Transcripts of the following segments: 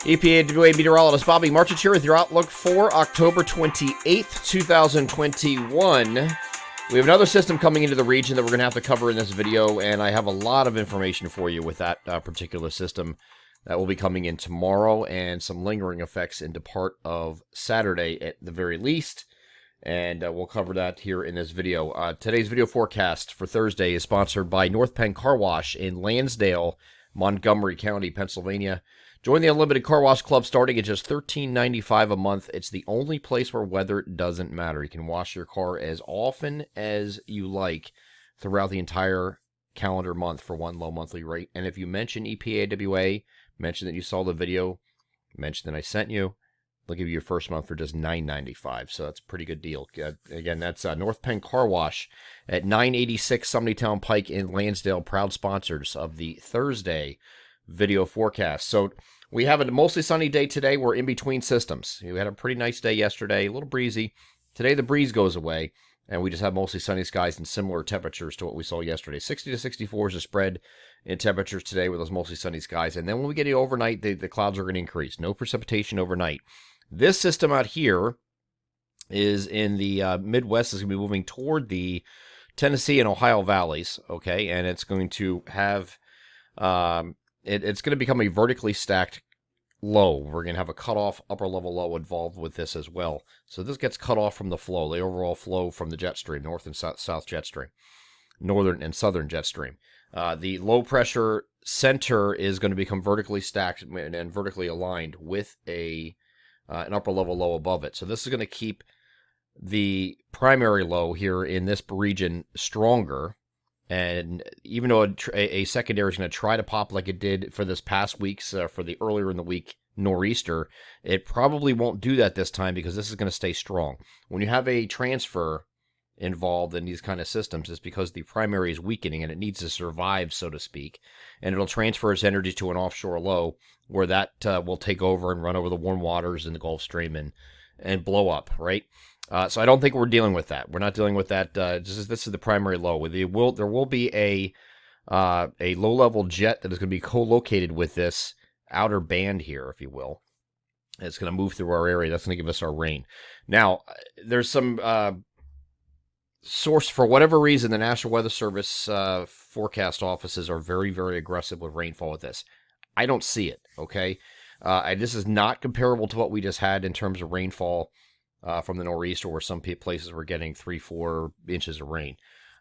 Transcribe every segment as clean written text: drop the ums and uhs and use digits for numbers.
EPAWA meteorologist Bobby Marchich here with your outlook for October 28th, 2021. We have another system coming into the region that we're going to have to cover in this video, and I have a lot of information for you with that particular system that will be coming in tomorrow, and some lingering effects into part of Saturday at the very least, and we'll cover that here in this video. Today's video forecast for Thursday is sponsored by North Penn Car Wash in Lansdale, Montgomery County, Pennsylvania. Join the Unlimited Car Wash Club starting at just $13.95 a month. It's the only place where weather doesn't matter. You can wash your car as often as you like throughout the entire calendar month for one low monthly rate. And if you mention EPAWA, mention that you saw the video, mention that I sent you, they'll give you your first month for just $9.95. So that's a pretty good deal. Again, that's North Penn Car Wash at 986 Sumneytown Pike in Lansdale, proud sponsors of the Thursday video forecast. So we have a mostly sunny day today. We're in between systems. We had a pretty nice day yesterday, a little breezy. Today the breeze goes away, and we just have mostly sunny skies and similar temperatures to what we saw yesterday. 60 to 64 is the spread in temperatures today with those mostly sunny skies. And then when we get it overnight, the clouds are going to increase. No precipitation overnight. This system out here is in the Midwest, is going to be moving toward the Tennessee and Ohio valleys, okay? And it's going to have... It's going to become a vertically stacked low. We're going to have a cutoff upper level low involved with this as well. So this gets cut off from the flow, the overall flow from the jet stream, north and south jet stream, northern and southern jet stream. The low pressure center is going to become vertically stacked and vertically aligned with an upper level low above it. So this is going to keep the primary low here in this region stronger. And even though a secondary is going to try to pop like it did for this past week's, for the earlier in the week nor'easter, it probably won't do that this time because this is going to stay strong. When you have a transfer involved in these kind of systems, it's because the primary is weakening and it needs to survive, so to speak. And it'll transfer its energy to an offshore low where that will take over and run over the warm waters in the Gulf Stream and blow up, right? So I don't think we're dealing with that. We're not dealing with that. This is the primary low. There will be a low-level jet that is going to be co-located with this outer band here, if you will. It's going to move through our area. That's going to give us our rain. Now, there's some source, for whatever reason, the National Weather Service forecast offices are very, very aggressive with rainfall with this. I don't see it, okay? This is not comparable to what we just had in terms of rainfall from the nor'easter, where some places were getting 3-4 inches of rain.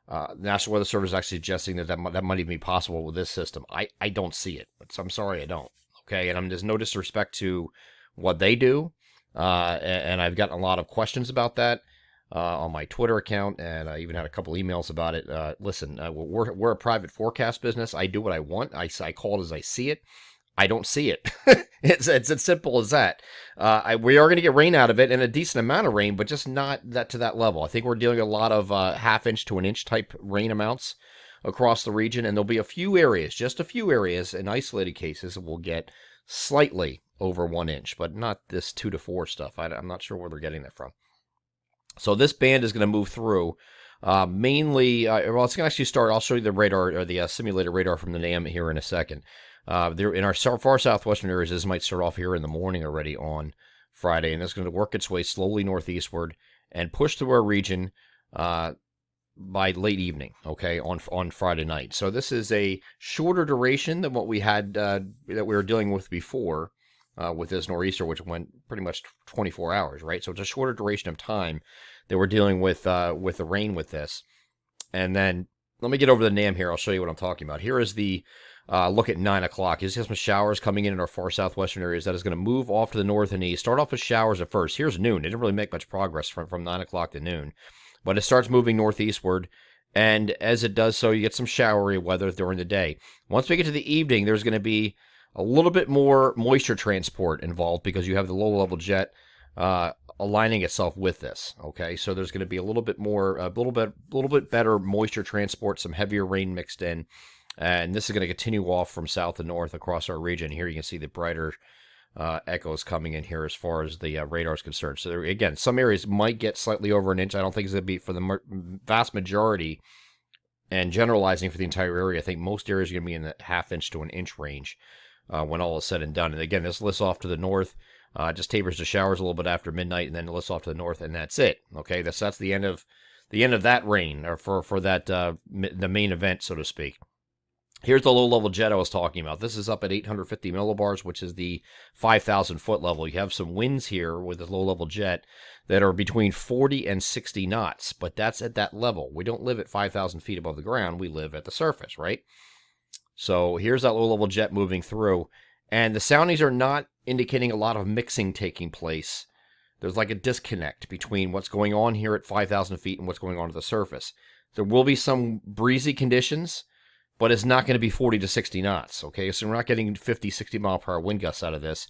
The National Weather Service is actually suggesting that might even be possible with this system. I don't see it. I'm sorry, I don't. Okay, and there's no disrespect to what they do, and I've gotten a lot of questions about that on my Twitter account, and I even had a couple emails about it. Listen, we're a private forecast business. I do what I want. I call it as I see it. I don't see it. It's as simple as that. We are going to get rain out of it, and a decent amount of rain, but just not that to that level. I think we're dealing with a lot of half-inch to an inch type rain amounts across the region, and there'll be a few areas, just a few areas in isolated cases that will get slightly over 1 inch, but not this 2 to 4 stuff. I'm not sure where they're getting that from. So this band is going to move through. Mainly, well, it's going to actually start. I'll show you the radar, or the simulated radar from the NAM here in a second. There in our far southwestern areas, this might start off here in the morning already on Friday, and it's going to work its way slowly northeastward and push through our region by late evening, okay, on Friday night. So this is a shorter duration than what we had that we were dealing with before with this nor'easter, which went pretty much 24 hours, right? So it's a shorter duration of time that we're dealing with the rain with this. And then let me get over the NAM here. I'll show you what I'm talking about. Here is the look at 9 o'clock. You see some showers coming in our far southwestern areas. That is going to move off to the north and east. Start off with showers at first. Here's noon. It didn't really make much progress from 9 o'clock to noon. But it starts moving northeastward. And as it does so, you get some showery weather during the day. Once we get to the evening, there's going to be a little bit more moisture transport involved because you have the low-level jet aligning itself with this. Okay, so there's going to be a little bit better moisture transport, some heavier rain mixed in. And this is going to continue off from south to north across our region. Here you can see the brighter echoes coming in here as far as the radar is concerned. So there, again, some areas might get slightly over an inch. I don't think it's going to be for the vast majority, and generalizing for the entire area. I think most areas are going to be in the half inch to an inch range when all is said and done. And again, this lifts off to the north, just tapers to showers a little bit after midnight, and then it lifts off to the north, and that's it. Okay, that's the end of that rain, or for that the main event, so to speak. Here's the low-level jet I was talking about. This is up at 850 millibars, which is the 5,000-foot level. You have some winds here with the low-level jet that are between 40 and 60 knots, but that's at that level. We don't live at 5,000 feet above the ground. We live at the surface, right? So here's that low-level jet moving through, and the soundings are not indicating a lot of mixing taking place. There's like a disconnect between what's going on here at 5,000 feet and what's going on at the surface. There will be some breezy conditions, but it's not going to be 40 to 60 knots, okay? So we're not getting 50, 60 mile per hour wind gusts out of this,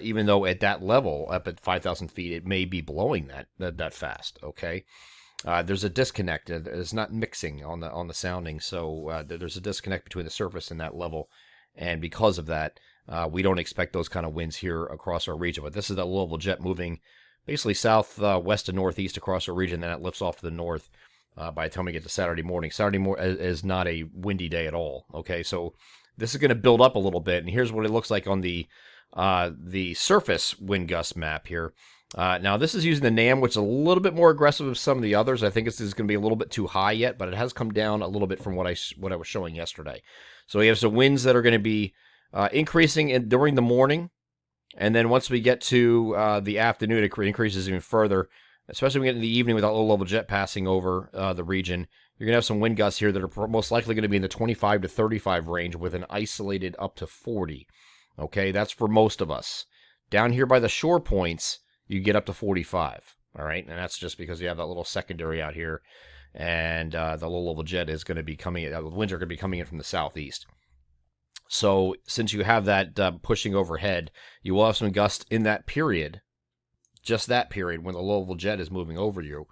even though at that level, up at 5,000 feet, it may be blowing that fast, okay? There's a disconnect. It's not mixing on the sounding, so there's a disconnect between the surface and that level, and because of that, we don't expect those kind of winds here across our region. But this is that low-level jet moving basically south, west, and northeast across our region, then it lifts off to the north. By the time we get to Saturday morning. Saturday is not a windy day at all, okay? So this is going to build up a little bit, and here's what it looks like on the surface wind gust map here. Now, this is using the NAM, which is a little bit more aggressive than some of the others. I think this is going to be a little bit too high yet, but it has come down a little bit from what I was showing yesterday. So we have some winds that are going to be increasing during the morning, and then once we get to the afternoon, it increases even further. Especially when we get in the evening with that low-level jet passing over the region, you're going to have some wind gusts here that are most likely going to be in the 25 to 35 range with an isolated up to 40. Okay, that's for most of us. Down here by the shore points, you get up to 45. All right, and that's just because you have that little secondary out here, and the low-level jet is going to be coming. The winds are going to be coming in from the southeast. So since you have that pushing overhead, you will have some gusts in that period. Just that period when the low-level jet is moving over you,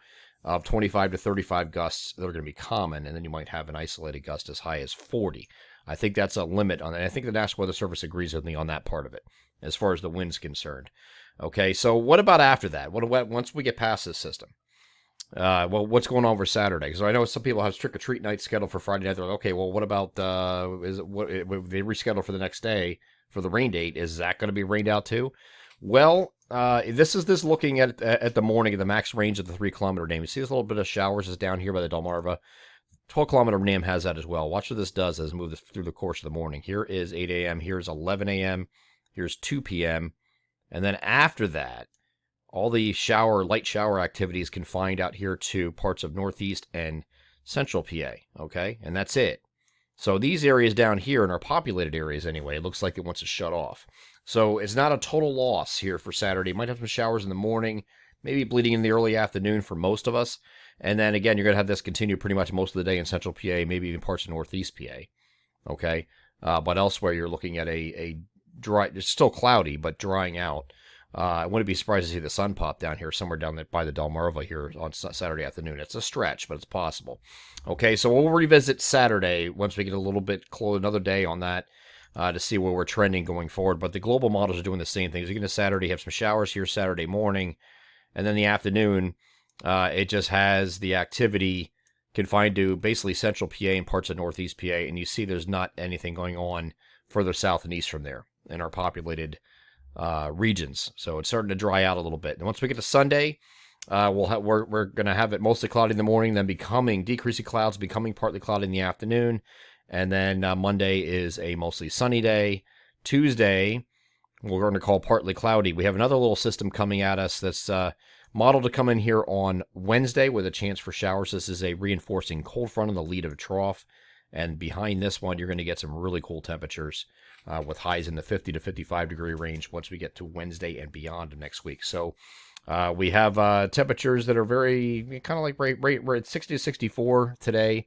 of 25 to 35 gusts that are going to be common, and then you might have an isolated gust as high as 40. I think that's a limit on that. I think the National Weather Service agrees with me on that part of it, as far as the wind's concerned. Okay, so what about after that? Once we get past this system? Well, what's going on for Saturday? Because I know some people have trick-or-treat night scheduled for Friday night. They're like, okay, well, what about they reschedule for the next day for the rain date? Is that going to be rained out too? Well, this is looking at the morning of the max range of the 3-kilometer NAM. You see this little bit of showers is down here by the Delmarva. 12-kilometer NAM has that as well. Watch what this does as it moves through the course of the morning. Here is 8 a.m., here's 11 a.m., here's 2 p.m., and then after that, all the light shower activity is confined out here to parts of northeast and central PA, okay? And that's it. So these areas down here in our populated areas anyway, it looks like it wants to shut off. So it's not a total loss here for Saturday. Might have some showers in the morning, maybe bleeding in the early afternoon for most of us. And then again, you're going to have this continue pretty much most of the day in central PA, maybe even parts of northeast PA. Okay? But elsewhere, you're looking at a dry, it's still cloudy, but drying out. I wouldn't be surprised to see the sun pop down here, somewhere down there by the Delmarva here on Saturday afternoon. It's a stretch, but it's possible. Okay, so we'll revisit Saturday once we get a little bit close, another day on that, to see where we're trending going forward. But the global models are doing the same things. You're going to Saturday have some showers here Saturday morning, and then the afternoon, it just has the activity confined to basically central PA and parts of northeast PA, and you see there's not anything going on further south and east from there in our populated regions. So it's starting to dry out a little bit. And once we get to Sunday, we're going to have it mostly cloudy in the morning, then decreasing clouds, becoming partly cloudy in the afternoon. And then Monday is a mostly sunny day. Tuesday, we're going to call partly cloudy. We have another little system coming at us that's modeled to come in here on Wednesday with a chance for showers. This is a reinforcing cold front in the lead of a trough. And behind this one, you're going to get some really cool temperatures with highs in the 50 to 55 degree range once we get to Wednesday and beyond of next week. So we have temperatures that are very kind of like we're at 60 to 64 today.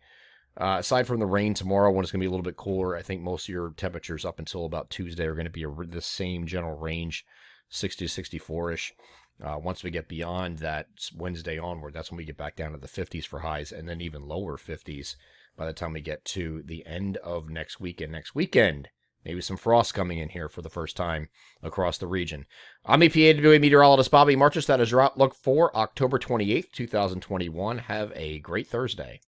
Aside from the rain tomorrow, when it's going to be a little bit cooler, I think most of your temperatures up until about Tuesday are going to be the same general range, 60 to 64-ish. Once we get beyond that Wednesday onward, that's when we get back down to the 50s for highs, and then even lower 50s by the time we get to the end of next weekend. Maybe some frost coming in here for the first time across the region. I'm EPA meteorologist Bobby Marchus. That is your outlook for October 28th, 2021. Have a great Thursday.